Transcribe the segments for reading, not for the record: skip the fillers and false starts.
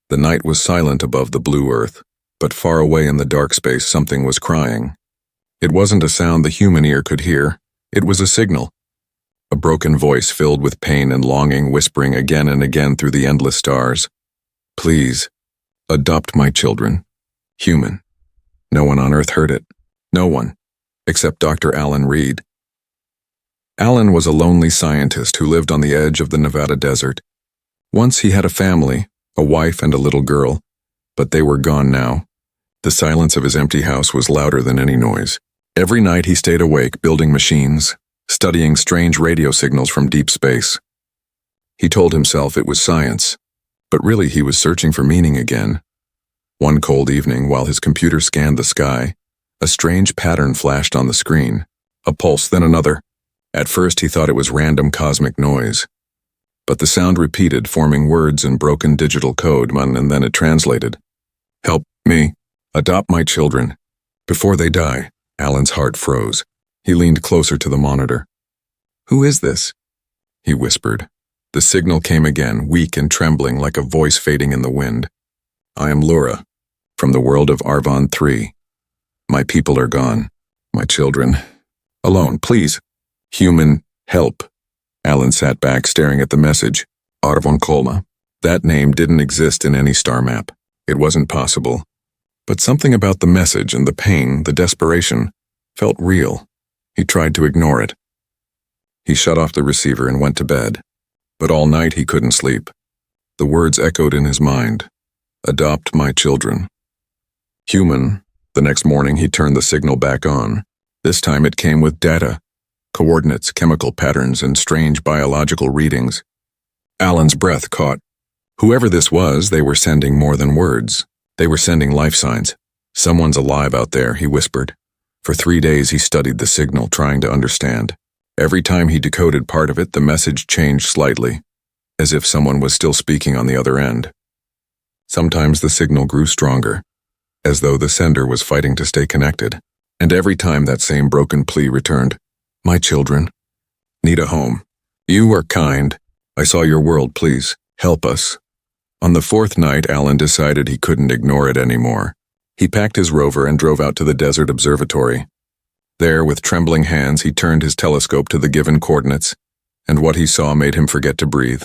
The night was silent above the blue earth, but far away in the dark space something was crying. It wasn't a sound the human ear could hear, it was a signal. A broken voice filled with pain and longing whispering again and again through the endless stars. Please, adopt my children. Human. No one on Earth heard it. No one, except Dr. Alan Reed. Alan was a lonely scientist who lived on the edge of the Nevada desert. Once he had a family, a wife and a little girl, but they were gone now. The silence of his empty house was louder than any noise. Every night he stayed awake building machines, studying strange radio signals from deep space. He told himself it was science, but really he was searching for meaning again. One cold evening, while his computer scanned the sky, a strange pattern flashed on the screen, a pulse, then another. At first he thought it was random cosmic noise. But the sound repeated, forming words in broken digital code, and then it translated. Help me. Adopt my children. Before they die. Alan's heart froze. He leaned closer to the monitor. Who is this? He whispered. The signal came again, weak and trembling like a voice fading in the wind. I am Laura, from the world of Arvon 3. My people are gone. My children. Alone, please. Human, help. Alan sat back staring at the message. Arvon Kolma. That name didn't exist in any star map. It wasn't possible. But something about the message and the pain, the desperation, felt real. He tried to ignore it. He shut off the receiver and went to bed. But all night he couldn't sleep. The words echoed in his mind. Adopt my children. Human. The next morning he turned the signal back on. This time it came with data. Coordinates, chemical patterns, and strange biological readings. Alan's breath caught. Whoever this was, they were sending more than words. They were sending life signs. Someone's alive out there, he whispered. For 3 days he studied the signal, trying to understand. Every time he decoded part of it, the message changed slightly, as if someone was still speaking on the other end. Sometimes the signal grew stronger, as though the sender was fighting to stay connected. And every time that same broken plea returned. My children need a home. You are kind. I saw your world, please. Help us. On the 4th night, Alan decided he couldn't ignore it anymore. He packed his rover and drove out to the desert observatory. There, with trembling hands, he turned his telescope to the given coordinates, and what he saw made him forget to breathe.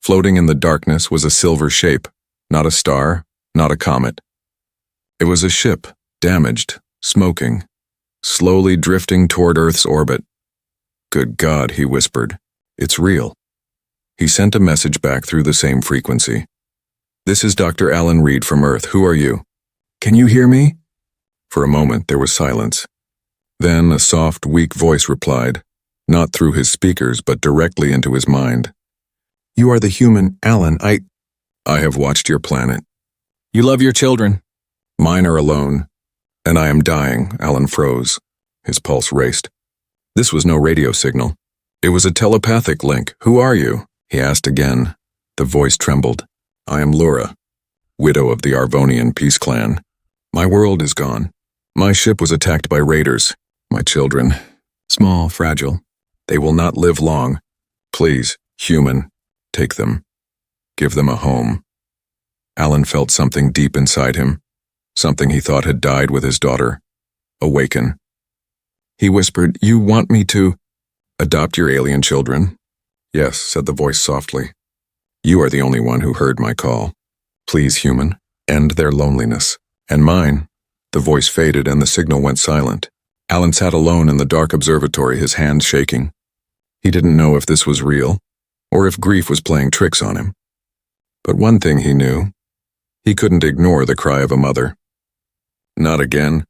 Floating in the darkness was a silver shape, not a star, not a comet. It was a ship, damaged, smoking, slowly drifting toward Earth's orbit. Good God, he whispered. It's real. He sent a message back through the same frequency. This is Dr. Alan Reed from Earth. Who are you? Can you hear me? For a moment there was silence. Then a soft, weak voice replied, not through his speakers but directly into his mind. You are the human, Alan. I have watched your planet. You love your children. Mine are alone. And I am dying. Alan froze. His pulse raced. This was no radio signal. It was a telepathic link. Who are you? He asked again. The voice trembled. I am Laura, widow of the Arvonian peace clan. My world is gone. My ship was attacked by raiders. My children, small, fragile. They will not live long. Please, human, take them. Give them a home. Alan felt something deep inside him. Something he thought had died with his daughter. Awaken. He whispered, You want me to adopt your alien children? Yes, said the voice softly. You are the only one who heard my call. Please, human, end their loneliness. And mine. The voice faded and the signal went silent. Alan sat alone in the dark observatory, his hands shaking. He didn't know if this was real, or if grief was playing tricks on him. But one thing he knew. He couldn't ignore the cry of a mother. Not again.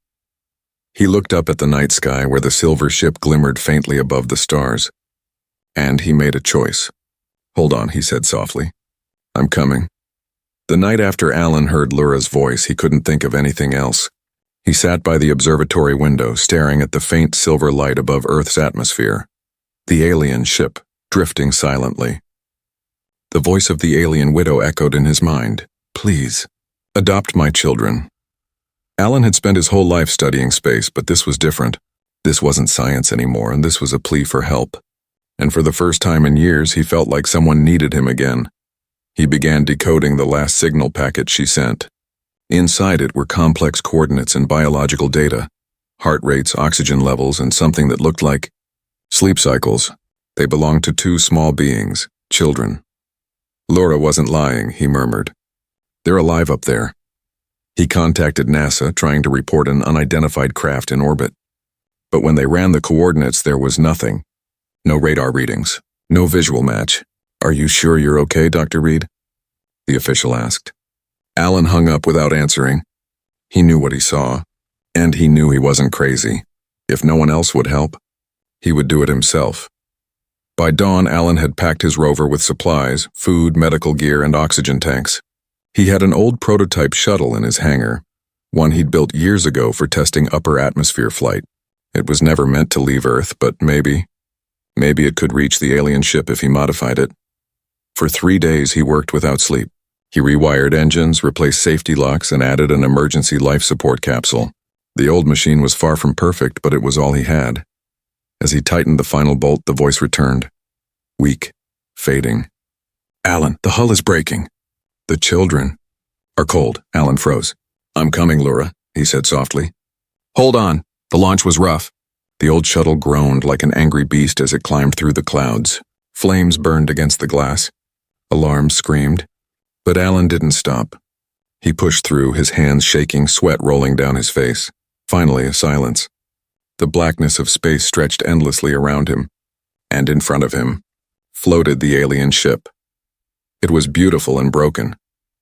He looked up at the night sky where the silver ship glimmered faintly above the stars. And he made a choice. Hold on, he said softly. I'm coming. The night after Alan heard Laura's voice, he couldn't think of anything else. He sat by the observatory window, staring at the faint silver light above Earth's atmosphere. The alien ship, drifting silently. The voice of the alien widow echoed in his mind. Please, adopt my children. Alan had spent his whole life studying space, but this was different. This wasn't science anymore, and this was a plea for help. And for the first time in years, he felt like someone needed him again. He began decoding the last signal packet she sent. Inside it were complex coordinates and biological data, heart rates, oxygen levels, and something that looked like sleep cycles. They belonged to two small beings, children. Laura wasn't lying, he murmured. They're alive up there. He contacted NASA, trying to report an unidentified craft in orbit. But when they ran the coordinates, there was nothing. No radar readings, no visual match. Are you sure you're okay, Dr. Reed? The official asked. Alan hung up without answering. He knew what he saw, and he knew he wasn't crazy. If no one else would help, he would do it himself. By dawn, Alan had packed his rover with supplies, food, medical gear, and oxygen tanks. He had an old prototype shuttle in his hangar, one he'd built years ago for testing upper atmosphere flight. It was never meant to leave Earth, but maybe it could reach the alien ship if he modified it. For 3 days, he worked without sleep. He rewired engines, replaced safety locks, and added an emergency life support capsule. The old machine was far from perfect, but it was all he had. As he tightened the final bolt, the voice returned. Weak, fading. Alan, the hull is breaking. The children are cold. Alan froze. I'm coming, Laura, he said softly. Hold on. The launch was rough. The old shuttle groaned like an angry beast as it climbed through the clouds. Flames burned against the glass. Alarms screamed. But Alan didn't stop. He pushed through, his hands shaking, sweat rolling down his face. Finally, a silence. The blackness of space stretched endlessly around him, and in front of him floated the alien ship. It was beautiful and broken.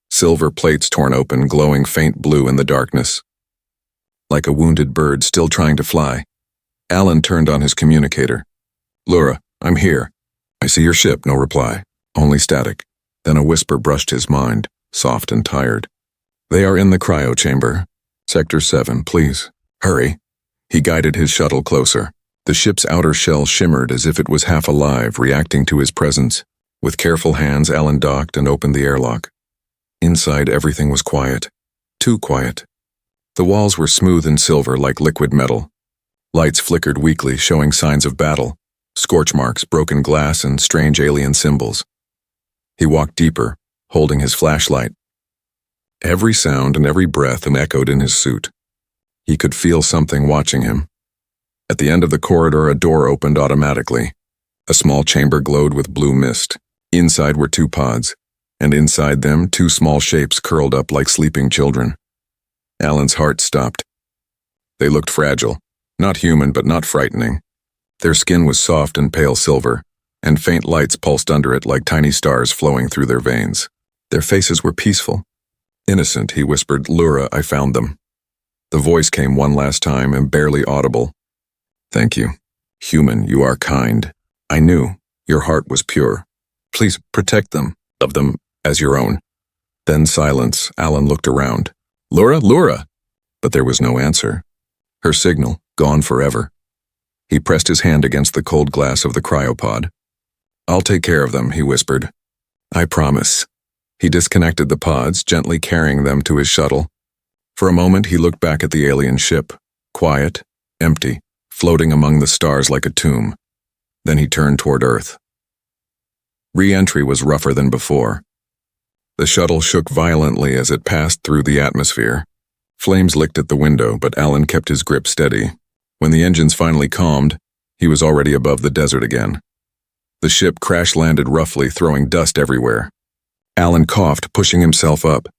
Silver plates torn open, glowing faint blue in the darkness. Like a wounded bird still trying to fly, Alan turned on his communicator. Laura, I'm here. I see your ship, no reply. Only static. Then a whisper brushed his mind, soft and tired. They are in the cryo chamber. Sector 7, please. Hurry. He guided his shuttle closer. The ship's outer shell shimmered as if it was half alive, reacting to his presence. With careful hands, Alan docked and opened the airlock. Inside, everything was quiet. Too quiet. The walls were smooth and silver like liquid metal. Lights flickered weakly, showing signs of battle. Scorch marks, broken glass, and strange alien symbols. He walked deeper, holding his flashlight. Every sound and every breath echoed in his suit. He could feel something watching him. At the end of the corridor, a door opened automatically. A small chamber glowed with blue mist. Inside were 2 pods, and inside them 2 small shapes curled up like sleeping children. Alan's heart stopped. They looked fragile, not human but not frightening. Their skin was soft and pale silver, and faint lights pulsed under it like tiny stars flowing through their veins. Their faces were peaceful. Innocent, he whispered, Laura, I found them. The voice came one last time and barely audible. Thank you. Human, you are kind. I knew. Your heart was pure. Please protect them, love them as your own. Then silence. Alan looked around. Laura! But there was no answer. Her signal, gone forever. He pressed his hand against the cold glass of the cryopod. I'll take care of them, he whispered. I promise. He disconnected the pods, gently carrying them to his shuttle. For a moment, he looked back at the alien ship, quiet, empty, floating among the stars like a tomb. Then he turned toward Earth. Re-entry was rougher than before. The shuttle shook violently as it passed through the atmosphere. Flames licked at the window, but Alan kept his grip steady. When the engines finally calmed, he was already above the desert again. The ship crash-landed roughly, throwing dust everywhere. Alan coughed, pushing himself up.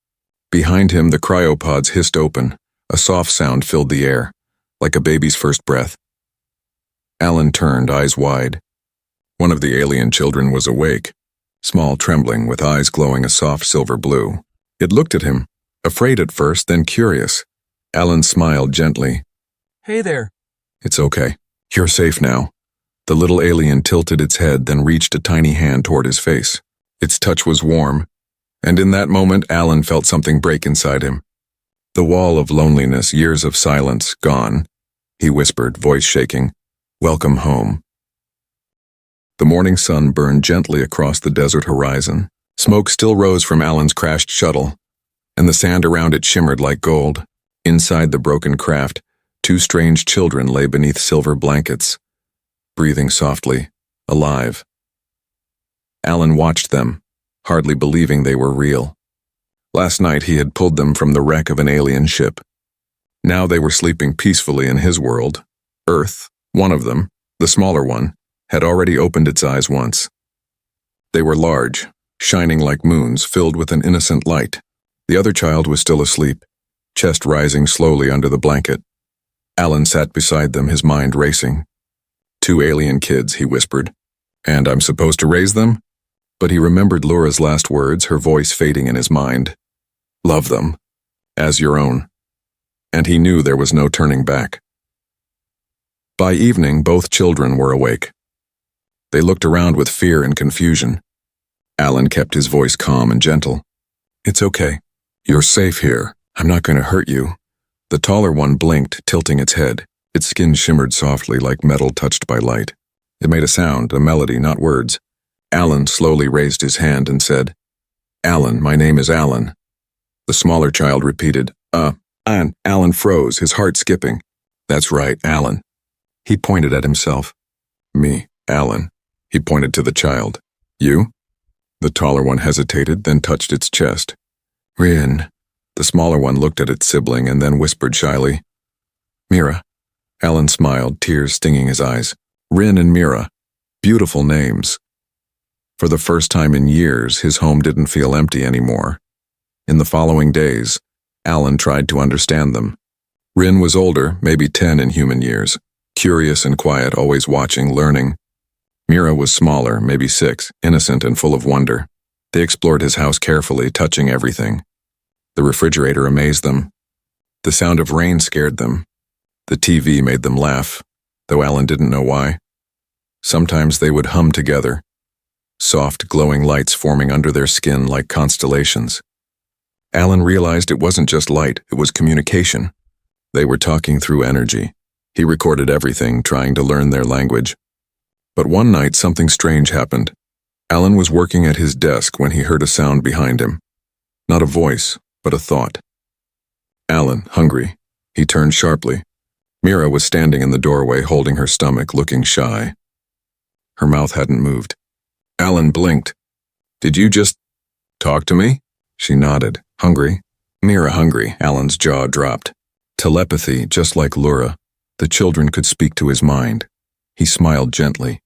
Behind him, the cryopods hissed open. A soft sound filled the air, like a baby's first breath. Alan turned, eyes wide. One of the alien children was awake, small, trembling, with eyes glowing a soft silver blue. It looked at him, afraid at first, then curious. Alan smiled gently. Hey there. It's okay. You're safe now. The little alien tilted its head, then reached a tiny hand toward his face. Its touch was warm, and in that moment, Alan felt something break inside him. The wall of loneliness, years of silence, gone. He whispered, voice shaking, Welcome home. The morning sun burned gently across the desert horizon. Smoke still rose from Alan's crashed shuttle, and the sand around it shimmered like gold. Inside the broken craft, 2 strange children lay beneath silver blankets, breathing softly, alive. Alan watched them, hardly believing they were real. Last night he had pulled them from the wreck of an alien ship. Now they were sleeping peacefully in his world. Earth, one of them, the smaller one, had already opened its eyes once. They were large, shining like moons, filled with an innocent light. The other child was still asleep, chest rising slowly under the blanket. Alan sat beside them, his mind racing. 2 alien kids, he whispered. And I'm supposed to raise them? But he remembered Laura's last words, her voice fading in his mind. Love them, as your own. And he knew there was no turning back. By evening, both children were awake. They looked around with fear and confusion. Alan kept his voice calm and gentle. It's okay. You're safe here. I'm not going to hurt you. The taller one blinked, tilting its head. Its skin shimmered softly like metal touched by light. It made a sound, a melody, not words. Alan slowly raised his hand and said, Alan, my name is Alan. The smaller child repeated, and Alan froze, his heart skipping. That's right, Alan. He pointed at himself. Me, Alan. He pointed to the child. You? The taller one hesitated, then touched its chest. Rin. The smaller one looked at its sibling and then whispered shyly. Mira. Alan smiled, tears stinging his eyes. Rin and Mira. Beautiful names. For the first time in years, his home didn't feel empty anymore. In the following days, Alan tried to understand them. Rin was older, maybe 10 in human years, curious and quiet, always watching, learning. Mira was smaller, maybe 6, innocent and full of wonder. They explored his house carefully, touching everything. The refrigerator amazed them. The sound of rain scared them. The TV made them laugh, though Alan didn't know why. Sometimes they would hum together, soft, glowing lights forming under their skin like constellations. Alan realized it wasn't just light, it was communication. They were talking through energy. He recorded everything, trying to learn their language. But one night something strange happened. Alan was working at his desk when he heard a sound behind him. Not a voice, but a thought. Alan, hungry. He turned sharply. Mira was standing in the doorway, holding her stomach, looking shy. Her mouth hadn't moved. Alan blinked. Did you just talk to me? She nodded. Hungry? Mira hungry. Alan's jaw dropped. Telepathy, just like Laura. The children could speak to his mind. He smiled gently.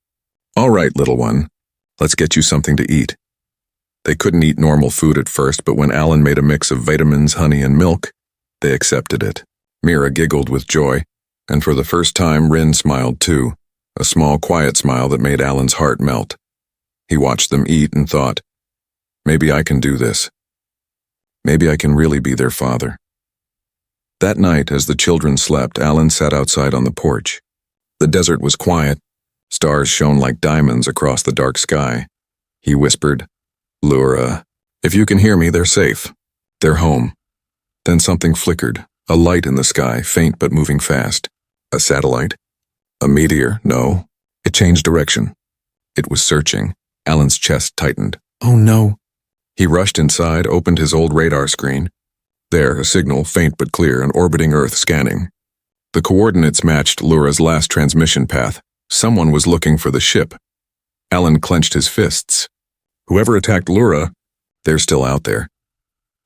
All right, little one. Let's get you something to eat. They couldn't eat normal food at first, but when Alan made a mix of vitamins, honey, and milk, they accepted it. Mira giggled with joy, and for the first time Rin smiled too, a small, quiet smile that made Alan's heart melt. He watched them eat and thought, maybe I can do this. Maybe I can really be their father. That night, as the children slept, Alan sat outside on the porch. The desert was quiet. Stars shone like diamonds across the dark sky. He whispered, Laura, if you can hear me, they're safe. They're home. Then something flickered, a light in the sky, faint but moving fast. A satellite? A meteor? No. It changed direction. It was searching. Alan's chest tightened. Oh no. He rushed inside, opened his old radar screen. There, a signal, faint but clear, an orbiting Earth scanning. The coordinates matched Laura's last transmission path. Someone was looking for the ship. Alan clenched his fists. Whoever attacked Laura, they're still out there.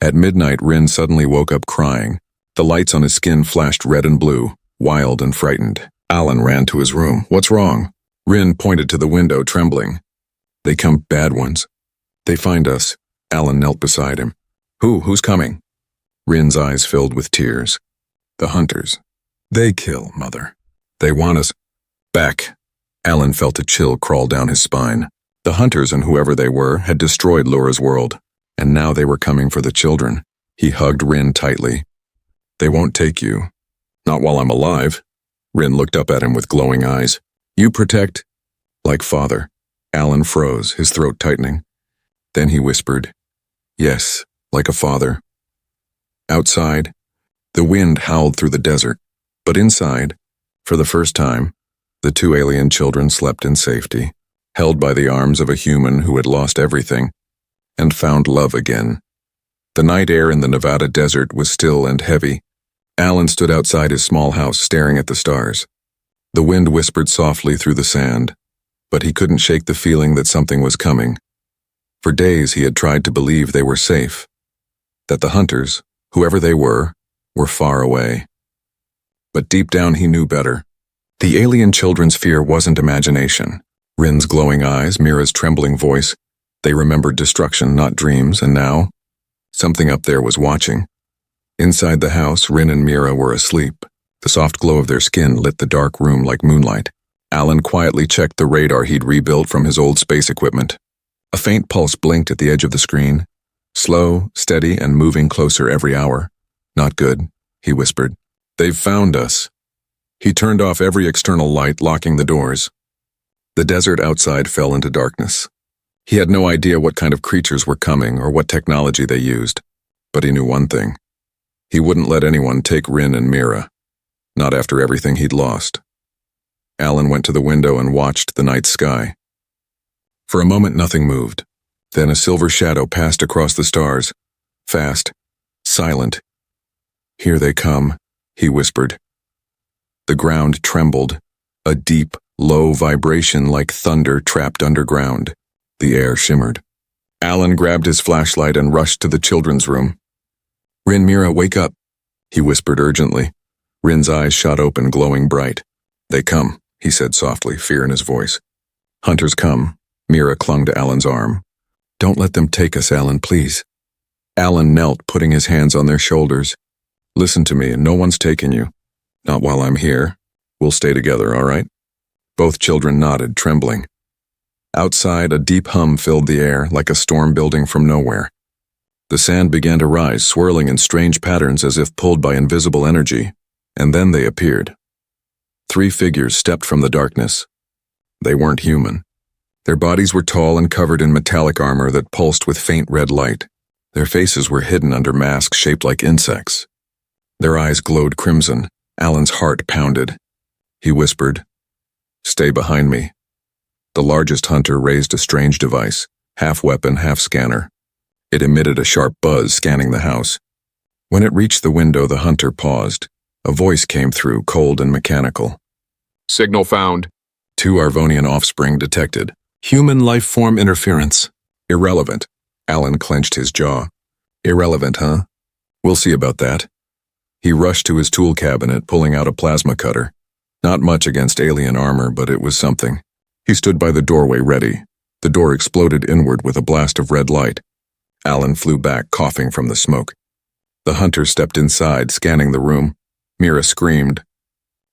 At midnight, Rin suddenly woke up crying. The lights on his skin flashed red and blue, wild and frightened. Alan ran to his room. What's wrong? Rin pointed to the window, trembling. They come, bad ones. They find us. Alan knelt beside him. Who's coming? Rin's eyes filled with tears. The hunters. They kill, Mother. They want us back. Alan felt a chill crawl down his spine. The hunters and whoever they were had destroyed Laura's world, and now they were coming for the children. He hugged Rin tightly. They won't take you. Not while I'm alive. Rin looked up at him with glowing eyes. You protect? Like father. Alan froze, his throat tightening. Then he whispered, yes, like a father. Outside, the wind howled through the desert, but inside, for the first time, the 2 alien children slept in safety, held by the arms of a human who had lost everything and found love again. The night air in the Nevada desert was still and heavy. Alan stood outside his small house staring at the stars. The wind whispered softly through the sand, but he couldn't shake the feeling that something was coming. For days he had tried to believe they were safe, that the hunters, whoever they were far away. But deep down he knew better. The alien children's fear wasn't imagination. Rin's glowing eyes, Mira's trembling voice, they remembered destruction, not dreams, and now, something up there was watching. Inside the house, Rin and Mira were asleep. The soft glow of their skin lit the dark room like moonlight. Alan quietly checked the radar he'd rebuilt from his old space equipment. A faint pulse blinked at the edge of the screen. Slow, steady, and moving closer every hour. Not good, he whispered. They've found us. He turned off every external light, locking the doors. The desert outside fell into darkness. He had no idea what kind of creatures were coming or what technology they used. But he knew one thing. He wouldn't let anyone take Rin and Mira. Not after everything he'd lost. Alan went to the window and watched the night sky. For a moment nothing moved. Then a silver shadow passed across the stars. Fast. Silent. Here they come, he whispered. The ground trembled. A deep, low vibration like thunder trapped underground. The air shimmered. Alan grabbed his flashlight and rushed to the children's room. Rin, Mira, wake up, he whispered urgently. Rin's eyes shot open, glowing bright. They come, he said softly, fear in his voice. Hunters come. Mira clung to Alan's arm. Don't let them take us, Alan, please. Alan knelt, putting his hands on their shoulders. Listen to me, and no one's taking you. Not while I'm here. We'll stay together, all right? Both children nodded, trembling. Outside, a deep hum filled the air, like a storm building from nowhere. The sand began to rise, swirling in strange patterns as if pulled by invisible energy, and then they appeared. 3 figures stepped from the darkness. They weren't human. Their bodies were tall and covered in metallic armor that pulsed with faint red light. Their faces were hidden under masks shaped like insects. Their eyes glowed crimson. Alan's heart pounded. He whispered, "Stay behind me." The largest hunter raised a strange device, half weapon, half scanner. It emitted a sharp buzz, scanning the house. When it reached the window, the hunter paused. A voice came through, cold and mechanical. Signal found. 2 Arvonian offspring detected. Human life form interference. Irrelevant. Alan clenched his jaw. Irrelevant, huh? We'll see about that. He rushed to his tool cabinet, pulling out a plasma cutter. Not much against alien armor, but it was something. He stood by the doorway, ready. The door exploded inward with a blast of red light. Alan flew back, coughing from the smoke. The hunter stepped inside, scanning the room. Mira screamed.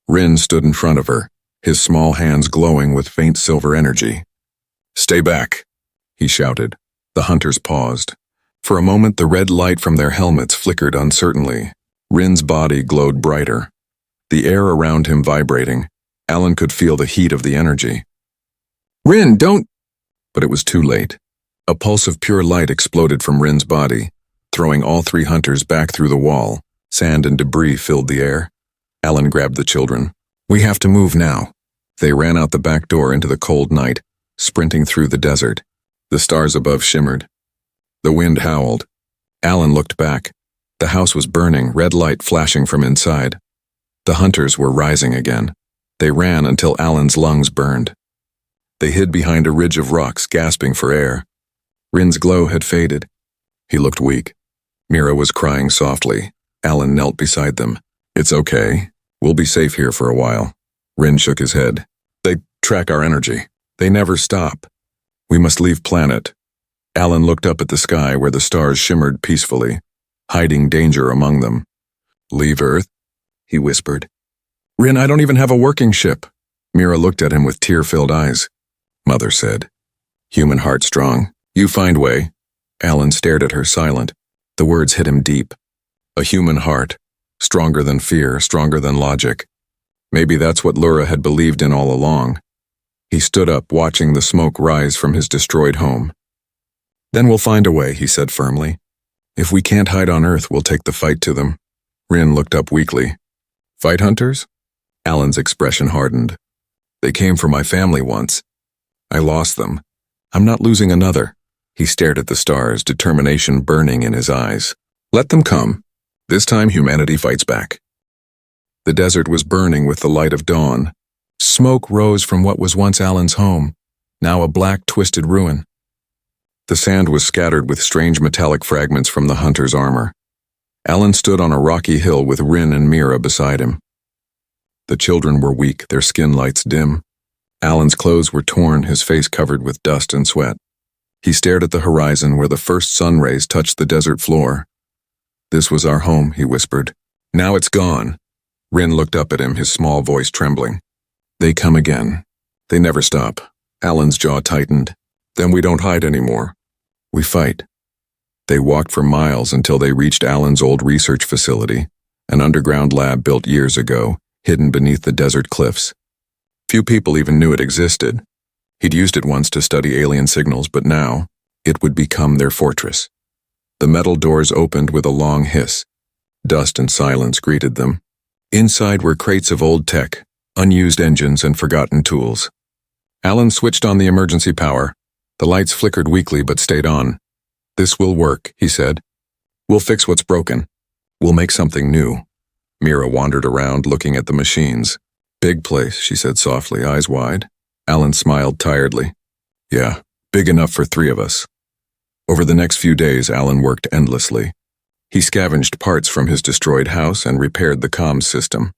Rin stood in front of her, his small hands glowing with faint silver energy. "Stay back," he shouted. The hunters paused. For a moment, the red light from their helmets flickered uncertainly. Rin's body glowed brighter. The air around him vibrating. Alan could feel the heat of the energy. "Rin, don't—" But it was too late. A pulse of pure light exploded from Rin's body, throwing all 3 hunters back through the wall. Sand and debris filled the air. Alan grabbed the children. "We have to move now." They ran out the back door into the cold night, sprinting through the desert. The stars above shimmered. The wind howled. Alan looked back. The house was burning, red light flashing from inside. The hunters were rising again. They ran until Alan's lungs burned. They hid behind a ridge of rocks, gasping for air. Rin's glow had faded. He looked weak. Mira was crying softly. Alan knelt beside them. "It's okay. We'll be safe here for a while." Rin shook his head. "They track our energy. They never stop. We must leave planet." Alan looked up at the sky where the stars shimmered peacefully, hiding danger among them. "Leave Earth?" he whispered. "Rin, I don't even have a working ship." Mira looked at him with tear-filled eyes. Mother said, "Human heart strong. You find way." Alan stared at her, silent. The words hit him deep. A human heart, stronger than fear, stronger than logic. Maybe that's what Lura had believed in all along. He stood up, watching the smoke rise from his destroyed home. "Then we'll find a way," he said firmly. "If we can't hide on Earth, we'll take the fight to them." Rin looked up weakly. "Fight hunters?" Alan's expression hardened. "They came for my family once. I lost them. I'm not losing another." He stared at the stars, determination burning in his eyes. "Let them come. This time humanity fights back." The desert was burning with the light of dawn. Smoke rose from what was once Alan's home, now a black, twisted ruin. The sand was scattered with strange metallic fragments from the hunter's armor. Alan stood on a rocky hill with Rin and Mira beside him. The children were weak, their skin lights dim. Alan's clothes were torn, his face covered with dust and sweat. He stared at the horizon where the first sun rays touched the desert floor. "This was our home," he whispered. "Now it's gone." Rin looked up at him, his small voice trembling. "They come again. They never stop." Alan's jaw tightened. "Then we don't hide anymore. We fight." They walked for miles until they reached Alan's old research facility, an underground lab built years ago, hidden beneath the desert cliffs. Few people even knew it existed. He'd used it once to study alien signals, but now it would become their fortress. The metal doors opened with a long hiss. Dust and silence greeted them. Inside were crates of old tech, unused engines and forgotten tools. Alan switched on the emergency power. The lights flickered weakly but stayed on. "This will work," he said. "We'll fix what's broken. We'll make something new." Mira wandered around, looking at the machines. "Big place," she said softly, eyes wide. Alan smiled tiredly. "Yeah, big enough for 3 of us." Over the next few days, Alan worked endlessly. He scavenged parts from his destroyed house and repaired the comms system.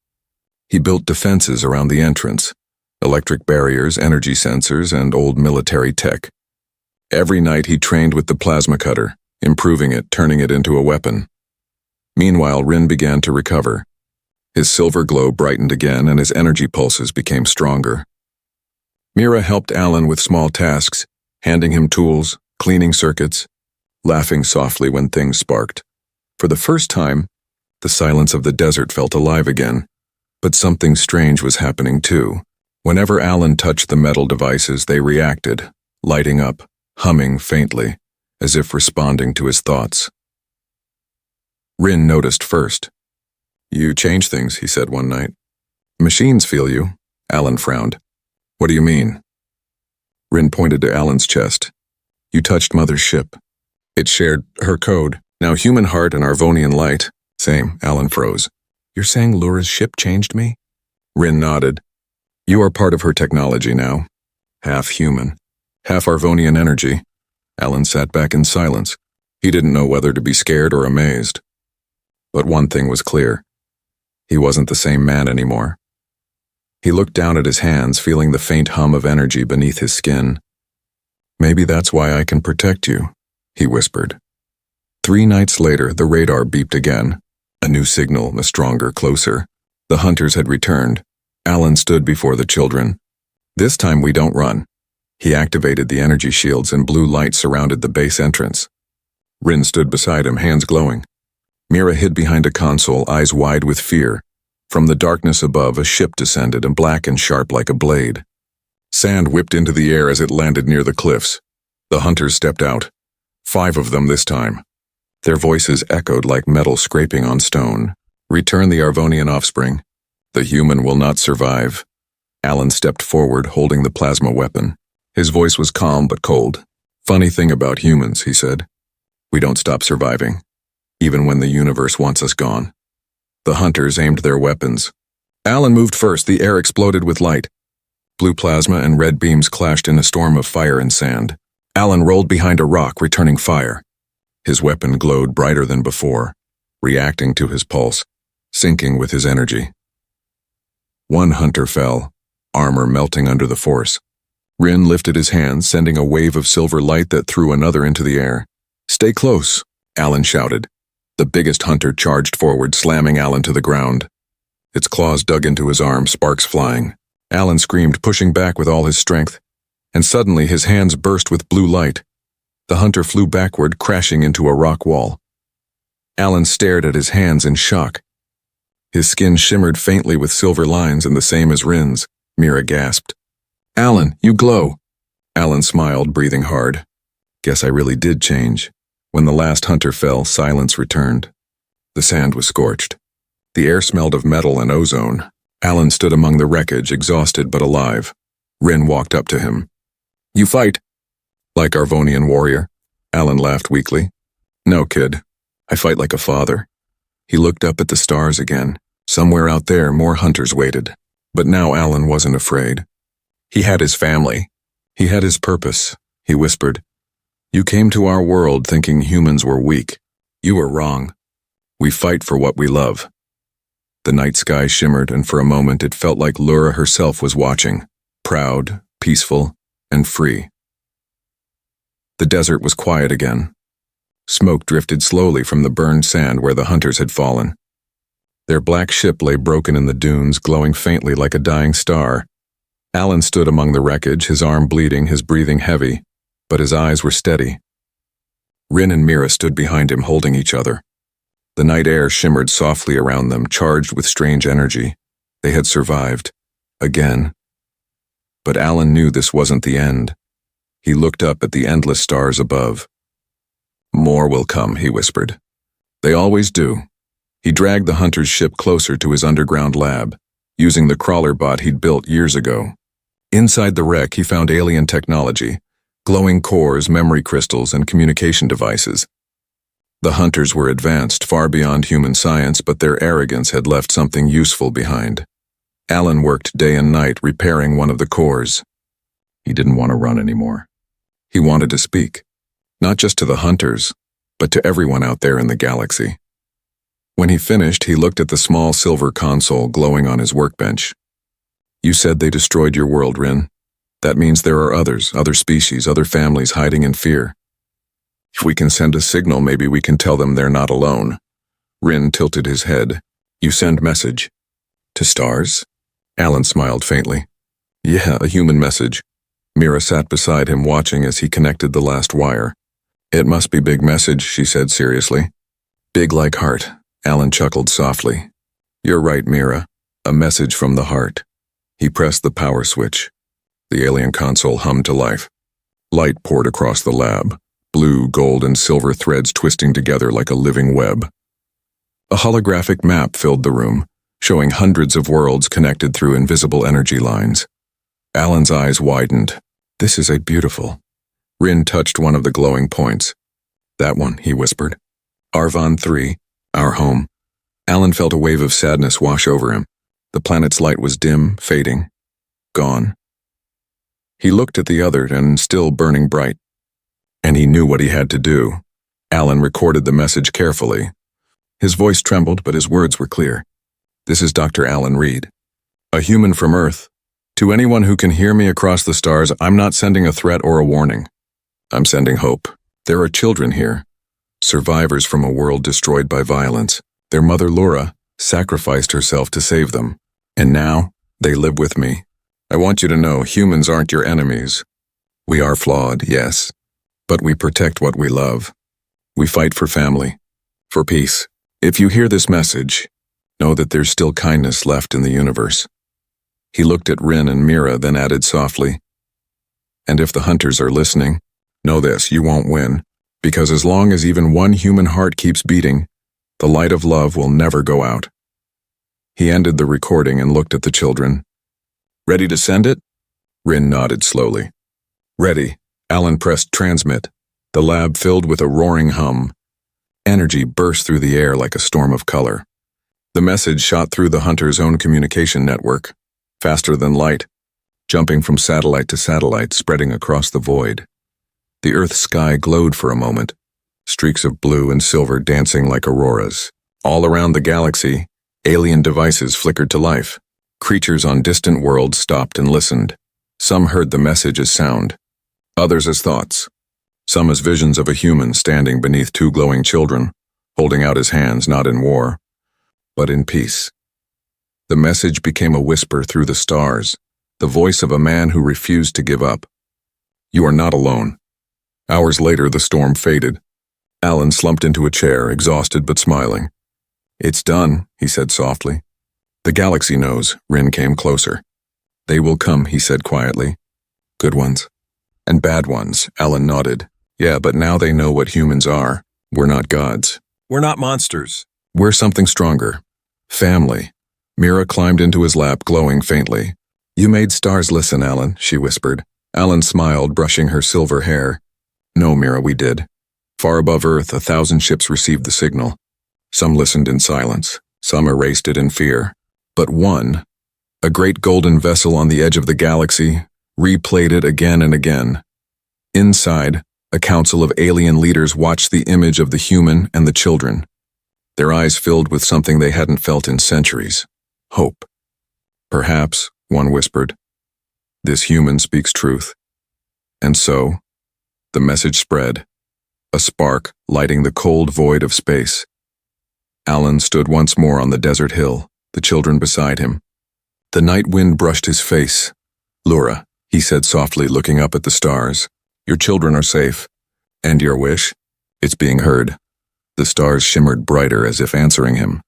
He built defenses around the entrance, electric barriers, energy sensors, and old military tech. Every night he trained with the plasma cutter, improving it, turning it into a weapon. Meanwhile, Rin began to recover. His silver glow brightened again and his energy pulses became stronger. Mira helped Alan with small tasks, handing him tools, cleaning circuits, laughing softly when things sparked. For the first time, the silence of the desert felt alive again. But something strange was happening too. Whenever Alan touched the metal devices, they reacted, lighting up, humming faintly, as if responding to his thoughts. Rin noticed first. "You change things," he said one night. "Machines feel you." Alan frowned. "What do you mean?" Rin pointed to Alan's chest. "You touched Mother's ship. It shared her code. Now human heart and Arvonian light." "Same." Alan froze. "You're saying Lura's ship changed me?" Rin nodded. "You are part of her technology now. Half human, half Arvonian energy." Alan sat back in silence. He didn't know whether to be scared or amazed. But one thing was clear. He wasn't the same man anymore. He looked down at his hands, feeling the faint hum of energy beneath his skin. "Maybe that's why I can protect you," he whispered. 3 nights later, the radar beeped again. A new signal, a stronger, closer. The hunters had returned. Alan stood before the children. "This time we don't run." He activated the energy shields and blue light surrounded the base entrance. Rin stood beside him, hands glowing. Mira hid behind a console, eyes wide with fear. From the darkness above, a ship descended, and black and sharp like a blade. Sand whipped into the air as it landed near the cliffs. The hunters stepped out. 5 of them this time. Their voices echoed like metal scraping on stone. "Return the Arvonian offspring. The human will not survive." Alan stepped forward, holding the plasma weapon. His voice was calm but cold. "Funny thing about humans," he said. "We don't stop surviving, even when the universe wants us gone." The hunters aimed their weapons. Alan moved first. The air exploded with light. Blue plasma and red beams clashed in a storm of fire and sand. Alan rolled behind a rock, returning fire. His weapon glowed brighter than before, reacting to his pulse, syncing with his energy. 1 hunter fell, armor melting under the force. Rin lifted his hand, sending a wave of silver light that threw another into the air. "Stay close," Alan shouted. The biggest hunter charged forward, slamming Alan to the ground. Its claws dug into his arm, sparks flying. Alan screamed, pushing back with all his strength, and suddenly his hands burst with blue light. The hunter flew backward, crashing into a rock wall. Alan stared at his hands in shock. His skin shimmered faintly with silver lines and the same as Rin's. Mira gasped. "Alan, you glow." Alan smiled, breathing hard. "Guess I really did change." When the last hunter fell, silence returned. The sand was scorched. The air smelled of metal and ozone. Alan stood among the wreckage, exhausted but alive. Rin walked up to him. "You fight?" "Like Arvonian warrior." Alan laughed weakly. "No, kid. I fight like a father." He looked up at the stars again. Somewhere out there, more hunters waited. But now Alan wasn't afraid. He had his family. He had his purpose. He whispered, You came to our world thinking humans were weak. You were wrong. We fight for what we love. The night sky shimmered, and for a moment it felt like Lura herself was watching, proud, peaceful, and free. The desert was quiet again. Smoke drifted slowly from the burned sand where the hunters had fallen. Their black ship lay broken in the dunes, glowing faintly like a dying star. Alan stood among the wreckage, his arm bleeding, his breathing heavy, but his eyes were steady. Rin and Mira stood behind him, holding each other. The night air shimmered softly around them, charged with strange energy. They had survived. Again. But Alan knew this wasn't the end. He looked up at the endless stars above. More will come, he whispered. They always do. He dragged the hunter's ship closer to his underground lab, using the crawler bot he'd built years ago. Inside the wreck, he found alien technology, glowing cores, memory crystals, and communication devices. The hunters were advanced, far beyond human science, but their arrogance had left something useful behind. Alan worked day and night repairing one of the cores. He didn't want to run anymore. He wanted to speak, not just to the hunters, but to everyone out there in the galaxy. When he finished, he looked at the small silver console glowing on his workbench. You said they destroyed your world, Rin. That means there are others, other species, other families hiding in fear. If we can send a signal, maybe we can tell them they're not alone. Rin tilted his head. You send message. To stars? Alan smiled faintly. Yeah, a human message. Mira sat beside him, watching as he connected the last wire. It must be big message, she said seriously. Big like heart. Alan chuckled softly. You're right, Mira. A message from the heart. He pressed the power switch. The alien console hummed to life. Light poured across the lab. Blue, gold, and silver threads twisting together like a living web. A holographic map filled the room, showing hundreds of worlds connected through invisible energy lines. Alan's eyes widened. This is a beautiful. Rin touched one of the glowing points. That one, he whispered. Arvon 3, our home. Alan felt a wave of sadness wash over him. The planet's light was dim, fading. Gone. He looked at the other, and still burning bright. And he knew what he had to do. Alan recorded the message carefully. His voice trembled, but his words were clear. This is Dr. Alan Reed. A human from Earth. To anyone who can hear me across the stars, I'm not sending a threat or a warning. I'm sending hope. There are children here. Survivors from a world destroyed by violence. Their mother, Laura, sacrificed herself to save them. And now, they live with me. I want you to know, humans aren't your enemies. We are flawed, yes. But we protect what we love. We fight for family, for peace. If you hear this message, know that there's still kindness left in the universe. He looked at Rin and Mira, then added softly, and if the hunters are listening, know this, you won't win, because as long as even one human heart keeps beating, the light of love will never go out. He ended the recording and looked at the children. Ready to send it? Rin nodded slowly. Ready. Alan pressed transmit. The lab filled with a roaring hum. Energy burst through the air like a storm of color. The message shot through the hunter's own communication network, faster than light, jumping from satellite to satellite, spreading across the void. The Earth's sky glowed for a moment, streaks of blue and silver dancing like auroras. All around the galaxy, alien devices flickered to life. Creatures on distant worlds stopped and listened. Some heard the message as sound, others as thoughts, some as visions of a human standing beneath two glowing children, holding out his hands not in war, but in peace. The message became a whisper through the stars, the voice of a man who refused to give up. You are not alone. Hours later, the storm faded. Alan slumped into a chair, exhausted but smiling. It's done, he said softly. The galaxy knows. Rin came closer. They will come, he said quietly. Good ones. And bad ones, Alan nodded. Yeah, but now they know what humans are. We're not gods. We're not monsters. We're something stronger. Family. Mira climbed into his lap, glowing faintly. You made stars listen, Alan, she whispered. Alan smiled, brushing her silver hair. No, Mira, we did. Far above Earth, 1,000 ships received the signal. Some listened in silence. Some erased it in fear. But one, a great golden vessel on the edge of the galaxy, replayed it again and again. Inside, A council of alien leaders watched the image of the human and the children. Their eyes filled with something they hadn't felt in centuries. Hope. Perhaps, one whispered, this human speaks truth. And so, the message spread, a spark lighting the cold void of space. Alan stood once more on the desert hill, the children beside him. The night wind brushed his face. Lura, he said softly, looking up at the stars, your children are safe. And your wish? It's being heard. The stars shimmered brighter as if answering him.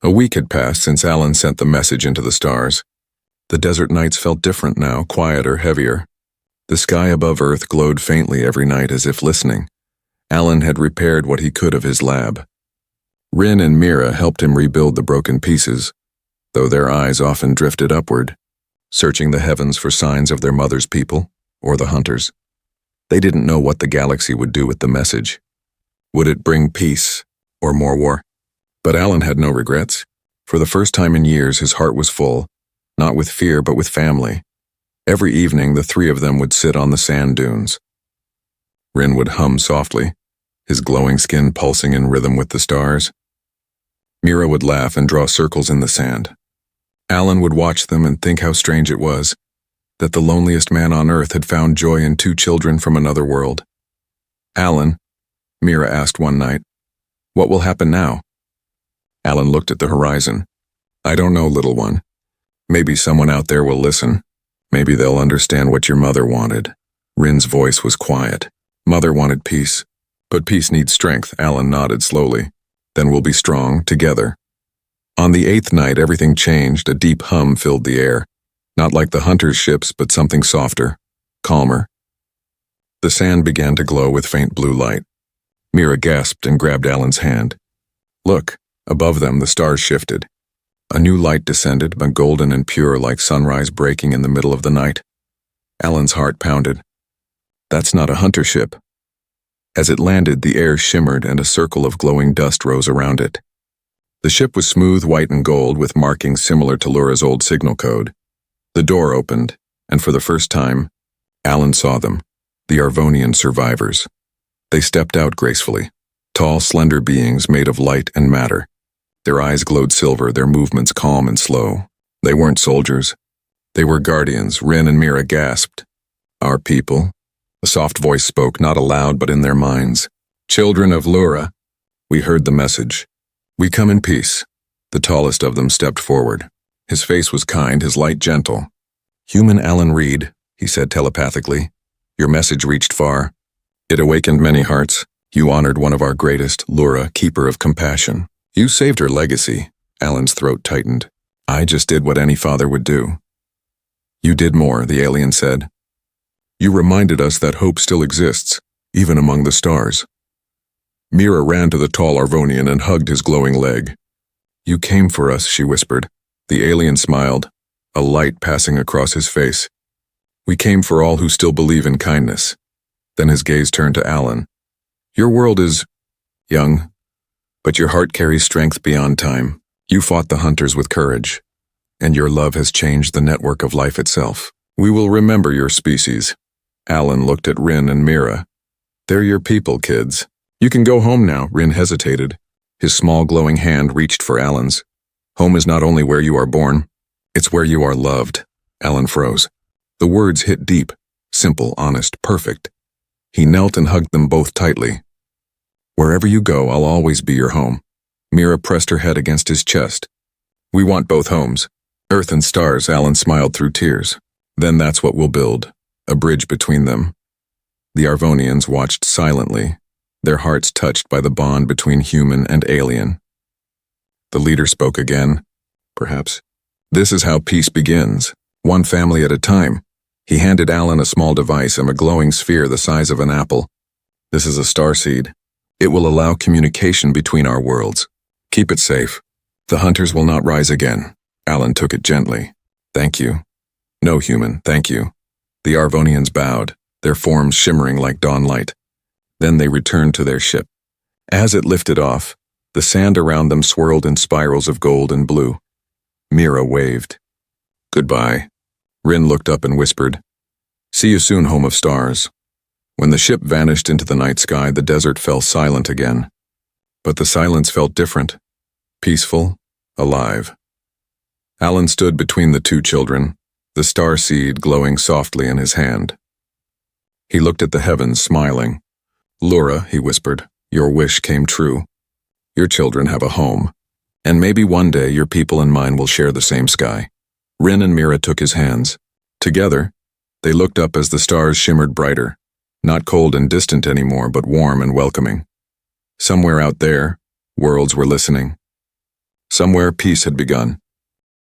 A week had passed since Alan sent the message into the stars. The desert nights felt different now, quieter, heavier. The sky above Earth glowed faintly every night as if listening. Alan had repaired what he could of his lab. Rin and Mira helped him rebuild the broken pieces, though their eyes often drifted upward, searching the heavens for signs of their mother's people, or the hunters. They didn't know what the galaxy would do with the message. Would it bring peace, or more war? But Alan had no regrets. For the first time in years, his heart was full, not with fear but with family. Every evening, the three of them would sit on the sand dunes. Rin would hum softly, his glowing skin pulsing in rhythm with the stars. Mira would laugh and draw circles in the sand. Alan would watch them and think how strange it was that the loneliest man on Earth had found joy in two children from another world. Alan, Mira asked one night, what will happen now? Alan looked at the horizon. I don't know, little one. Maybe someone out there will listen. Maybe they'll understand what your mother wanted. Rin's voice was quiet. Mother wanted peace. But peace needs strength, Alan nodded slowly. Then we'll be strong, together. On the 8th night, everything changed. A deep hum filled the air. Not like the hunters' ships, but something softer, calmer. The sand began to glow with faint blue light. Mira gasped and grabbed Alan's hand. Look, above them the stars shifted. A new light descended, but golden and pure like sunrise breaking in the middle of the night. Alan's heart pounded. That's not a hunter ship. As it landed, the air shimmered and a circle of glowing dust rose around it. The ship was smooth, white and gold, with markings similar to Lura's old signal code. The door opened, and for the first time, Alan saw them, the Arvonian survivors. They stepped out gracefully, tall, slender beings made of light and matter. Their eyes glowed silver, their movements calm and slow. They weren't soldiers. They were guardians. Rin and Mira gasped. Our people. A soft voice spoke, not aloud but in their minds. Children of Lura. We heard the message. We come in peace. The tallest of them stepped forward. His face was kind, his light gentle. Human Alan Reed, he said telepathically. Your message reached far. It awakened many hearts. You honored one of our greatest, Lura, keeper of compassion. You saved her legacy. Alan's throat tightened. I just did what any father would do. You did more, the alien said. You reminded us that hope still exists, even among the stars. Mira ran to the tall Arvonian and hugged his glowing leg. You came for us, she whispered. The alien smiled, a light passing across his face. We came for all who still believe in kindness. Then his gaze turned to Alan. Your world is young, but your heart carries strength beyond time. You fought the hunters with courage, and your love has changed the network of life itself. We will remember your species. Alan looked at Rin and Mira. They're your people, kids. You can go home now, Rin hesitated. His small glowing hand reached for Alan's. Home is not only where you are born, it's where you are loved. Alan froze. The words hit deep, simple, honest, perfect. He knelt and hugged them both tightly. Wherever you go, I'll always be your home. Mira pressed her head against his chest. We want both homes. Earth and stars, Alan smiled through tears. Then that's what we'll build, a bridge between them. The Arvonians watched silently, their hearts touched by the bond between human and alien. The leader spoke again. Perhaps. This is how peace begins, one family at a time. He handed Alan a small device, a glowing sphere the size of an apple. This is a starseed. It will allow communication between our worlds. Keep it safe. The hunters will not rise again. Alan took it gently. Thank you. No, human, thank you. The Arvonians bowed, their forms shimmering like dawn light. Then they returned to their ship. As it lifted off, the sand around them swirled in spirals of gold and blue. Mira waved. Goodbye. Rin looked up and whispered, See you soon, home of stars. When the ship vanished into the night sky, the desert fell silent again. But the silence felt different, peaceful, alive. Alan stood between the two children, the star seed glowing softly in his hand. He looked at the heavens, smiling. "Laura," he whispered, "your wish came true. Your children have a home, and maybe one day your people and mine will share the same sky." Rin and Mira took his hands. Together, they looked up as the stars shimmered brighter, not cold and distant anymore, but warm and welcoming. Somewhere out there, worlds were listening. Somewhere peace had begun.